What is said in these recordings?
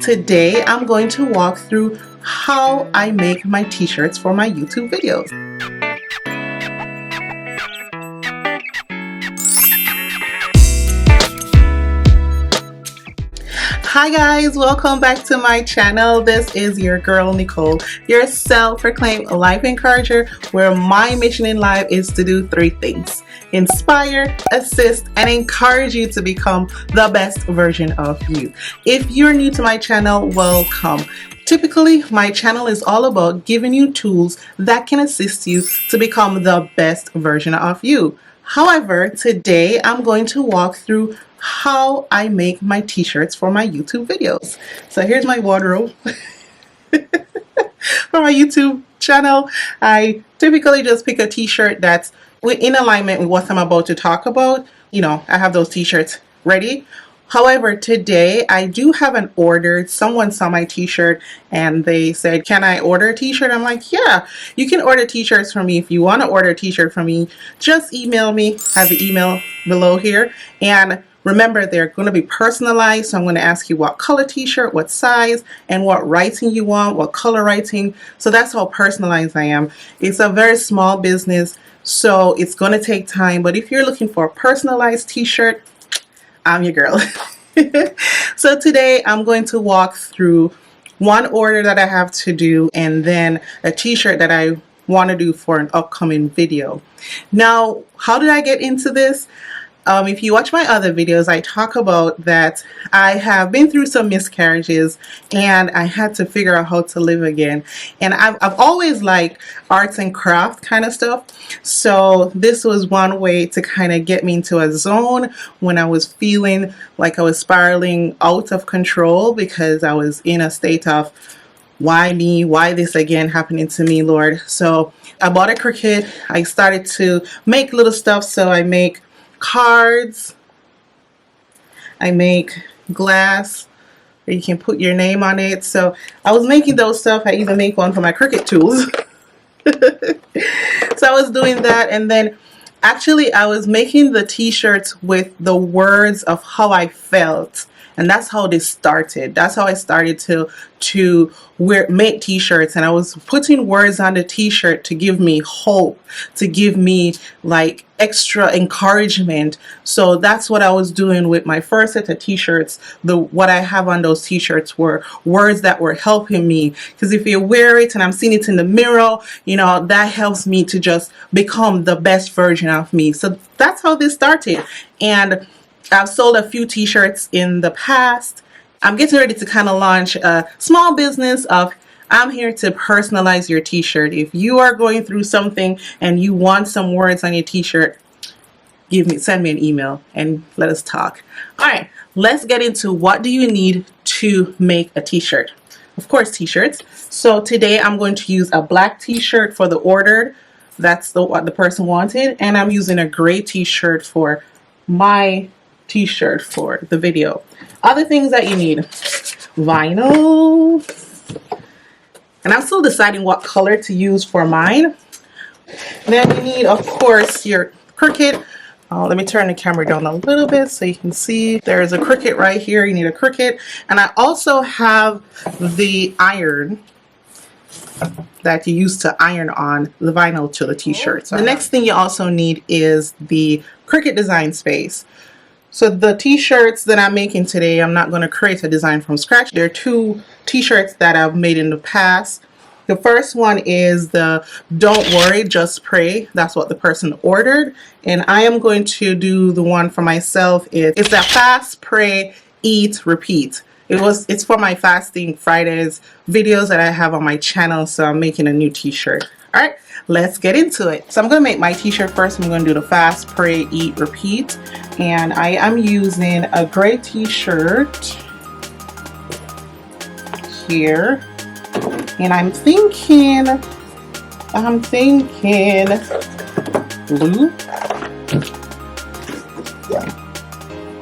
Today I'm going to walk through how I make my t-shirts for my YouTube videos. Hi guys, welcome back to my channel. This is your girl Nicole, your self-proclaimed life encourager, where my mission in life is to do three things: inspire, assist, and encourage you to become the best version of you. If you're new to my channel, welcome. Typically, my channel is all about giving you tools that can assist you to become the best version of you. However, today I'm going to walk through how I make my t-shirts for my YouTube videos. So here's my wardrobe for my YouTube channel. I typically just pick a t-shirt that's in alignment with what I'm about to talk about. You know, I have those t-shirts ready. However, today I do have an order. Someone saw my t-shirt and they said, can I order a t-shirt? I'm like, yeah, you can order t-shirts from me. If you want to order a t-shirt from me, just email me. I have the email below here. And remember, they're going to be personalized. So I'm going to ask you what color t-shirt, what size, and what writing you want, what color writing. So that's how personalized I am. It's a very small business, so it's going to take time. But if you're looking for a personalized t-shirt, I'm your girl. So today I'm going to walk through one order that I have to do and then a t-shirt that I want to do for an upcoming video. Now, how did I get into this? If you watch my other videos, I talk about that I have been through some miscarriages and I had to figure out how to live again. And I've always liked arts and craft kind of stuff. So this was one way to kind of get me into a zone when I was feeling like I was spiraling out of control, because I was in a state of, why me? Why this again happening to me, Lord? So I bought a Cricut. I started to make little stuff. So I make cards, I make glass where you can put your name on it. So I was making those stuff. I even make one for my Cricut tools. So I was doing that, and then actually I was making the t-shirts with the words of how I felt. And that's how this started. That's how I started to make t-shirts. And I was putting words on the t-shirt to give me hope, to give me like extra encouragement. So that's what I was doing with my first set of t-shirts. What I have on those t-shirts were words that were helping me. Because if you wear it and I'm seeing it in the mirror, you know, that helps me to just become the best version of me. So that's how this started. And I've sold a few t-shirts in the past. I'm getting ready to kind of launch a small business of, I'm here to personalize your t-shirt. If you are going through something and you want some words on your t-shirt, send me an email and let us talk. All right, let's get into what do you need to make a t-shirt. Of course, t-shirts. So today I'm going to use a black t-shirt for the order. That's what the person wanted. And I'm using a gray t-shirt for my t-shirt for the video. Other things that you need: vinyl, and I'm still deciding what color to use for mine. Then you need, of course, your Cricut. Let me turn the camera down a little bit so you can see. There is a Cricut right here. You need a Cricut. And I also have the iron that you use to iron on the vinyl to the t-shirt. So the next thing you also need is the Cricut design space. So the t-shirts that I'm making today, I'm not going to create a design from scratch. There are two t-shirts that I've made in the past. The first one is the "Don't Worry, Just Pray." That's what the person ordered. And I am going to do the one for myself. It's a fast, pray, eat, repeat. It's for my fasting Fridays videos that I have on my channel. So I'm making a new t-shirt. All right, let's get into it. So I'm going to make my t-shirt first. I'm going to do the fast, pray, eat, repeat. And I am using a gray t-shirt here. And I'm thinking blue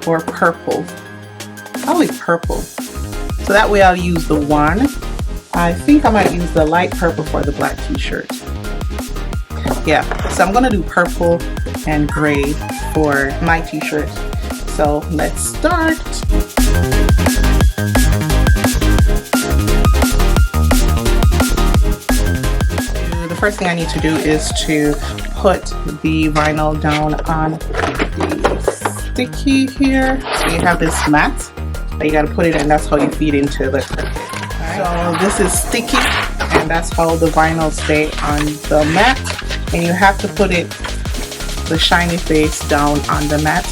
or purple. Probably purple. So that way I'll use the one. I think I might use the light purple for the black t-shirt. Yeah, so I'm gonna do purple and gray for my t-shirt. So let's start. first thing I need to do is to put the vinyl down on the sticky here. So you have this mat that you got to put it in. That's how you feed into the cricket. Right. So this is sticky, and that's how the vinyl stay on the mat. And you have to put it, the shiny face, down on the mat.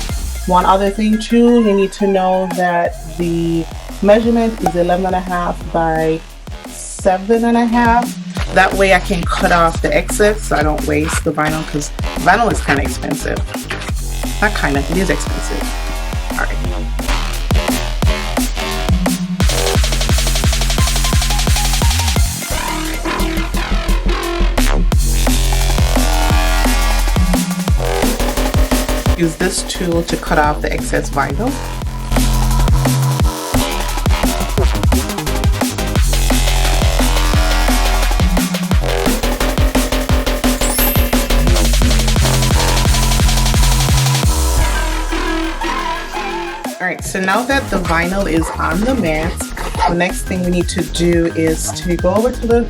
One other thing too, you need to know that the measurement is 11.5 by 7.5. That way I can cut off the excess so I don't waste the vinyl, because vinyl is kind of expensive. Not kind of, it is expensive. All right. Use this tool to cut off the excess vinyl. Alright, so now that the vinyl is on the mat, the next thing we need to do is to go over to the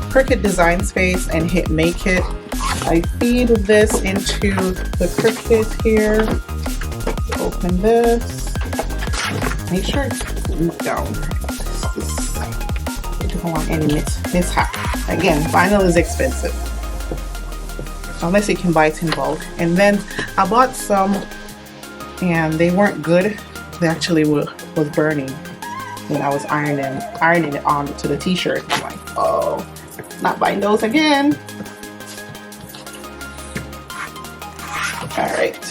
Cricut design space and hit make it. I feed this into the Cricut here. Open this. Make sure it's glued down. I don't want any mishap. Again, vinyl is expensive, unless you can buy it in bulk. And then I bought some, and they weren't good. They actually was burning when I was ironing it onto the t-shirt. I'm like, oh, not buying those again. Alright,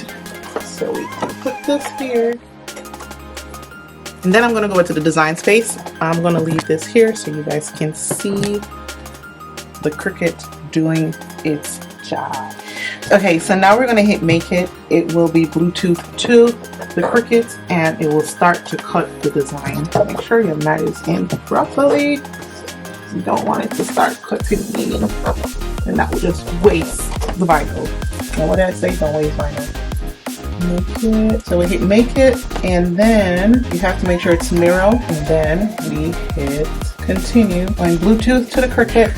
so we can put this here. And then I'm going to go into the design space. I'm going to leave this here so you guys can see the Cricut doing its job. Okay, so now we're going to hit make it. It will be Bluetooth to the Cricut, and it will start to cut the design. Make sure your mat is in properly. You don't want it to start cutting me, and that will just waste the vinyl. Now what did I say? Don't waste vinyl. Make it. So we hit make it, and then you have to make sure it's mirror, and then we hit continue. Going Bluetooth to the Cricut,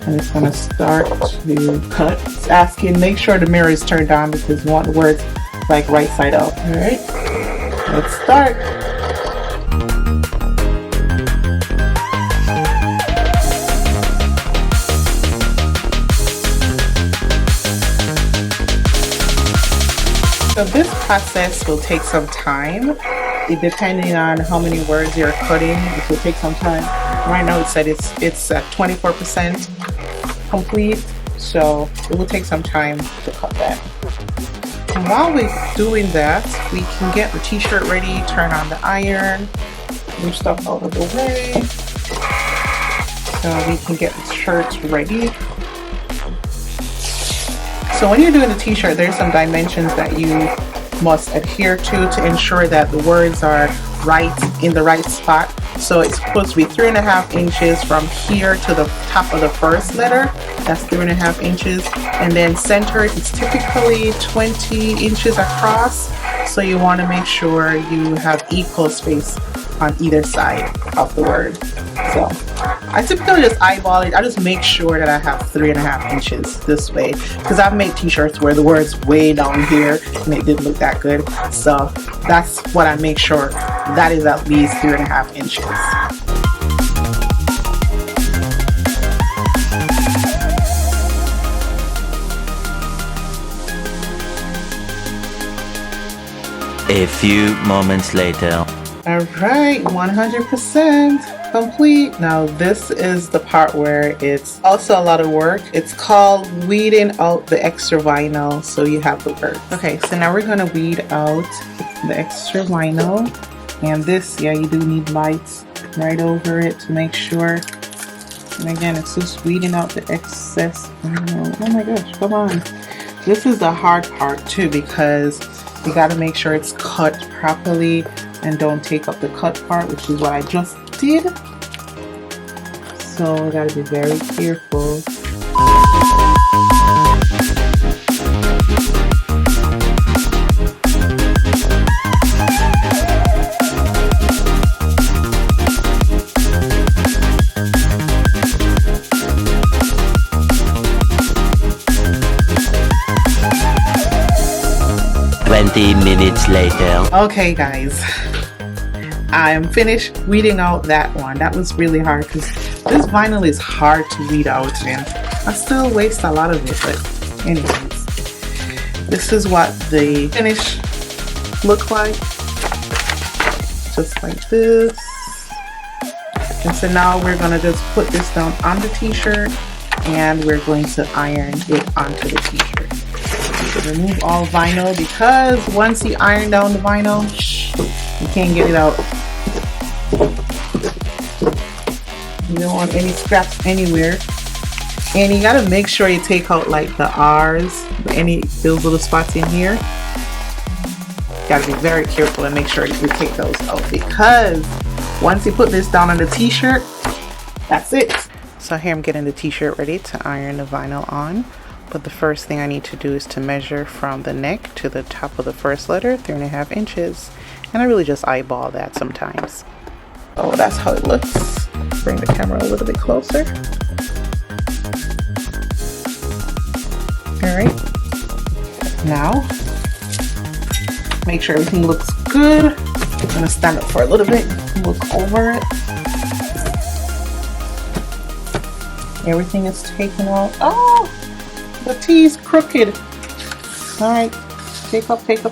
and it's going to start to cut. It's asking make sure the mirror is turned on because we want the words like right side up. All right, let's start. So this process will take some time. Depending on how many words you're cutting, it will take some time. Right now it said it's at 24% complete, so it will take some time to cut that. And while we're doing that, we can get the t-shirt ready, turn on the iron, move stuff out of the way, so we can get the shirts ready. So when you're doing the t-shirt, there's some dimensions that you must adhere to ensure that the words are right in the right spot. So it's supposed to be 3.5 inches from here to the top of the first letter. That's 3.5 inches. And then centered, it's typically 20 inches across. So you want to make sure you have equal space on either side of the word. So I typically just eyeball it. I just make sure that I have 3.5 inches this way, because I've made t-shirts where the word's way down here and it didn't look that good. So that's what I make sure, that is at least 3.5 inches. A few moments later. All right, 100% complete. Now this is the part where it's also a lot of work. It's called weeding out the extra vinyl so you have the word. Okay, so now we're gonna weed out the extra vinyl. And this, yeah, you do need lights right over it to make sure. And again, it's just weeding out the excess vinyl. Oh my gosh, come on. This is the hard part too, because you gotta make sure it's cut properly and don't take up the cut part, which is what I just did. So we gotta be very careful. 20 minutes later. Okay guys, I'm finished weeding out that one. That was really hard because this vinyl is hard to weed out and I still waste a lot of it, but anyways, this is what the finish look like, just like this. And so now we're gonna just put this down on the t-shirt and we're going to iron it onto the t-shirt. So remove all vinyl because once you iron down the vinyl, you can't get it out. You don't want any scraps anywhere. And you gotta make sure you take out like the R's, those little spots in here. You gotta be very careful and make sure you take those out because once you put this down on the t-shirt, that's it. So here I'm getting the t-shirt ready to iron the vinyl on. But the first thing I need to do is to measure from the neck to the top of the first letter, 3.5 inches. And I really just eyeball that sometimes. Oh, that's how it looks. Bring the camera a little bit closer. All right. Now, make sure everything looks good. I'm gonna stand up for a little bit, look over it. Everything is taken out. Oh, the T is crooked. All right, take up. Fix.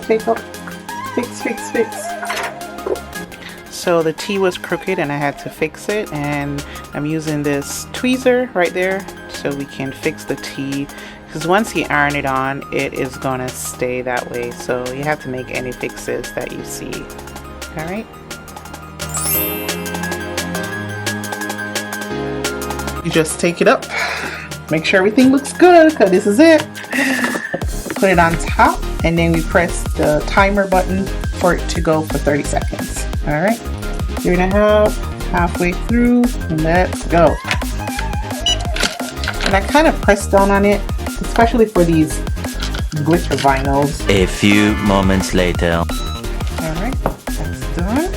So the T was crooked and I had to fix it, and I'm using this tweezer right there so we can fix the T, because once you iron it on, it is gonna stay that way. So you have to make any fixes that you see. All right. You just take it up, make sure everything looks good, because this is it. Put it on top, and then we press the timer button for it to go for 30 seconds. All right, 3.5, halfway through, and let's go. And I kind of press down on it, especially for these glitter vinyls. A few moments later. All right, that's done.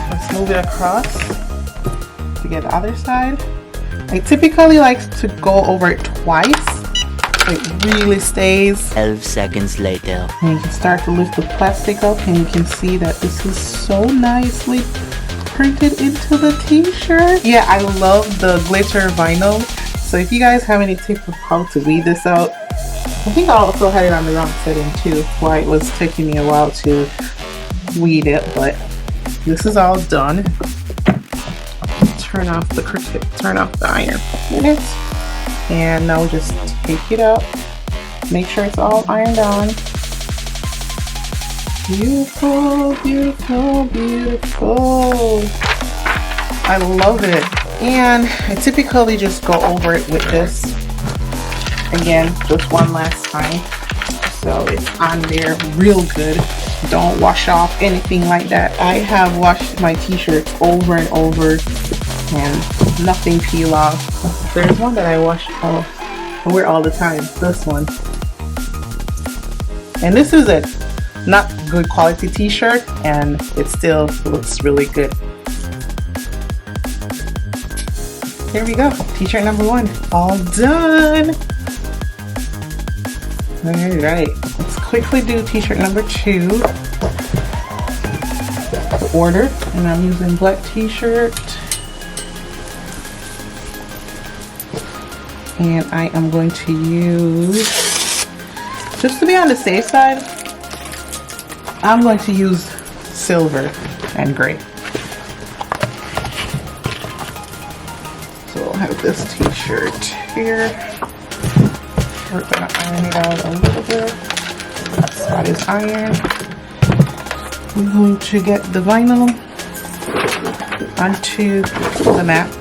Let's move it across to get the other side. I typically like to go over it twice so it really stays. 12 seconds later. And you can start to lift the plastic up and you can see that this is so nicely printed into the t-shirt. Yeah, I love the glitter vinyl. So if you guys have any tips of how to weed this out, I think I also had it on the wrong setting too, why it was taking me a while to weed it, but this is all done. Turn off the iron in it, and now just take it up, make sure it's all ironed on. Beautiful, beautiful, beautiful. I love it. And I typically just go over it with this again, just one last time, so it's on there real good. Don't wash off anything like that. I have washed my t-shirts over and over and nothing peel off. There's one that I wash off and wear all the time, this one. And this is a not good quality t-shirt and it still looks really good. Here we go, t-shirt number 1, all done. All right, let's quickly do t-shirt number 2. Order, and I'm using black t-shirt. And I am going to use, just to be on the safe side, I'm going to use silver and gray. So I'll have this t-shirt here. We're going to iron it out a little bit. That is iron. I'm going to get the vinyl onto the mat.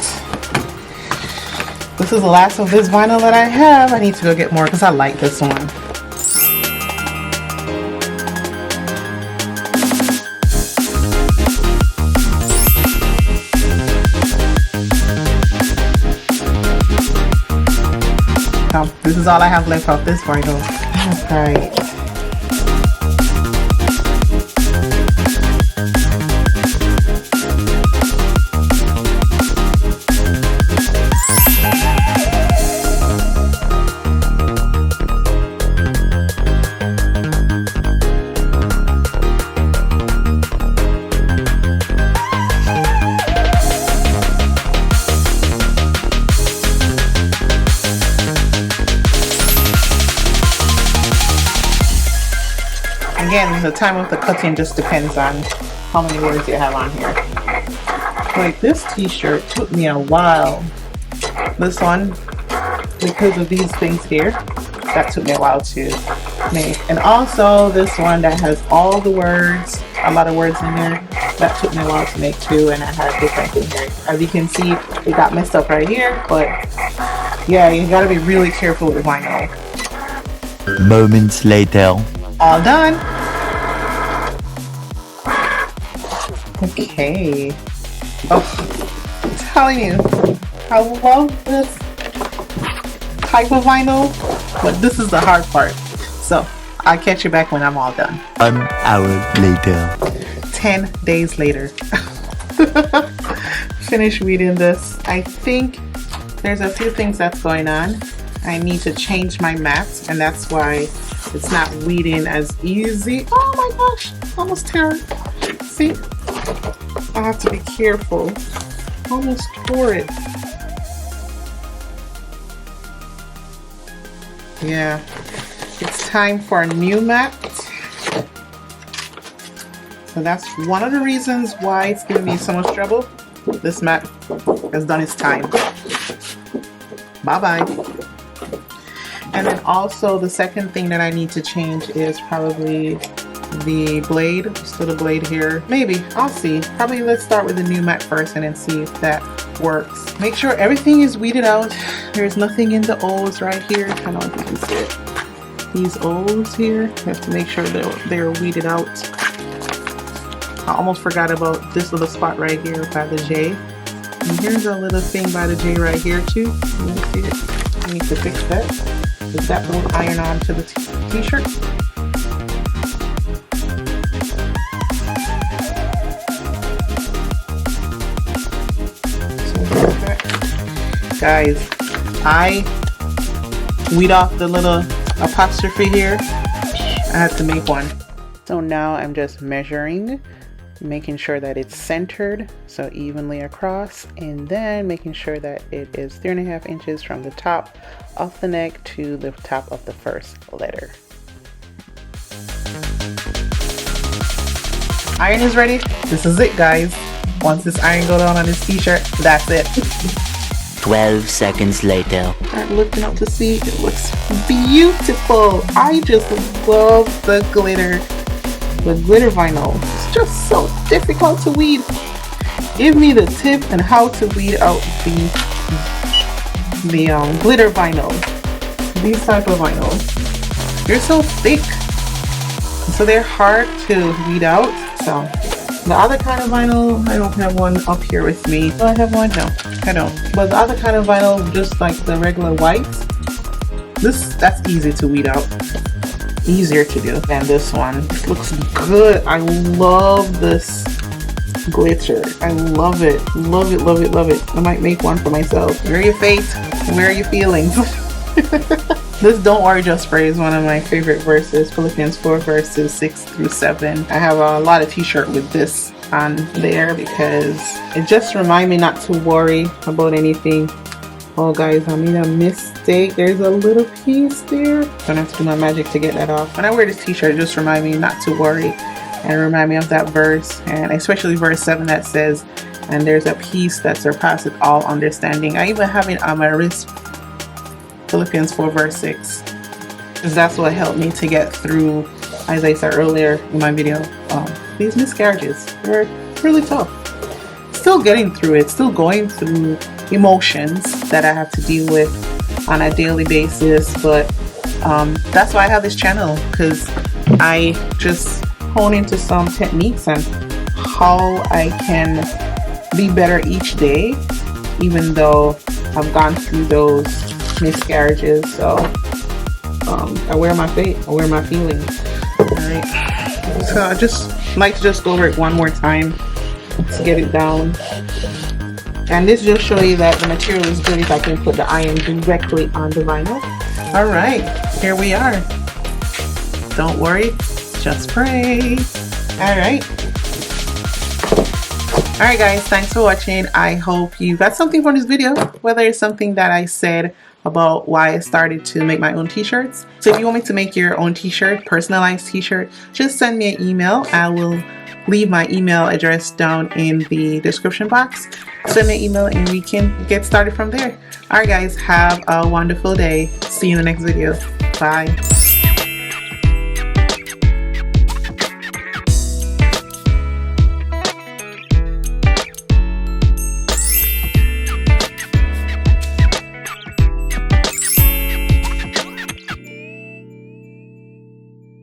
This is the last of this vinyl that I have. I need to go get more because I like this one. This is all I have left of this vinyl. Alright. again, the time of the cutting just depends on how many words you have on here. Like this t-shirt took me a while. This one, because of these things here, that took me a while to make. And also this one that has all the words, a lot of words in there, that took me a while to make too, and I had a different thing here. As you can see, it got messed up right here, but yeah, you gotta be really careful with vinyl. Moments later. All done. Okay. Oh, I'm telling you, I love this type of vinyl, but this is the hard part. So I'll catch you back when I'm all done. 1 hour later. 10 days later. Finish reading this. I think there's a few things that's going on. I need to change my mats, and that's why it's not weeding as easy. Oh my gosh, almost tore it. See? I have to be careful. Almost tore it. Yeah, it's time for a new mat. So that's one of the reasons why it's giving me so much trouble. This mat has done its time. Bye-bye. And then also the second thing that I need to change is probably the blade. So the blade here, maybe, I'll see. Probably let's start with the new mat first and then see if that works. Make sure everything is weeded out. There's nothing in the O's right here. I don't know if you can see it. These O's here, you have to make sure they're weeded out. I almost forgot about this little spot right here by the J. And here's a little thing by the J right here too. You see it? I need to fix that. Because that won't iron on to the t-shirt. Guys, I weed off the little apostrophe here. I had to make one. So now I'm just measuring, making sure that it's centered, so evenly across, and then making sure that it is 3.5 inches from the top of the neck to the top of the first letter. Iron is ready. This is it, guys. Once this iron goes down on this t-shirt, that's it. 12 seconds later. I'm looking up to see. It looks beautiful. I just love the glitter. The glitter vinyl. It's just so difficult to weed. Give me the tip on how to weed out the glitter vinyl. These type of vinyls. They're so thick. So they're hard to weed out. So the other kind of vinyl, I don't have one up here with me. Do I have one? No, I don't. But the other kind of vinyl, just like the regular white, that's easy to weed out. Easier to do than this one. It looks good. I love this glitter. I love it. Love it, love it, love it. I might make one for myself. Where are your faith? Where are your feelings? This Don't Worry Just Pray is one of my favorite verses. Philippians 4 verses 6 through 7. I have a lot of t-shirt with this on there because it just reminds me not to worry about anything. Oh guys, I made a mistake. There's a little piece there. I'm gonna have to do my magic to get that off. When I wear this t-shirt, it just reminds me not to worry and remind me of that verse, and especially verse 7 that says, and there's a peace that surpasses all understanding. I even have it on my wrist. Philippians 4 verse 6, because that's what helped me to get through, as I said earlier in my video, these miscarriages. They're really tough. Still getting through it, still going through emotions that I have to deal with on a daily basis, but that's why I have this channel, because I just hone into some techniques and how I can be better each day, even though I've gone through those miscarriages. So I wear my faith, I wear my feelings. Alright, so I just like to just go over it one more time to get it down. And this just show you that the material is good if I can put the iron directly on the vinyl. Alright, here we are. Don't worry, just pray. Alright. Alright guys, thanks for watching. I hope you got something from this video, whether it's something that I said about why I started to make my own t-shirts. So if you want me to make your own t-shirt, personalized t-shirt, just send me an email. I will leave my email address down in the description box. Send me an email and we can get started from there. Alright guys, have a wonderful day. See you in the next video. Bye.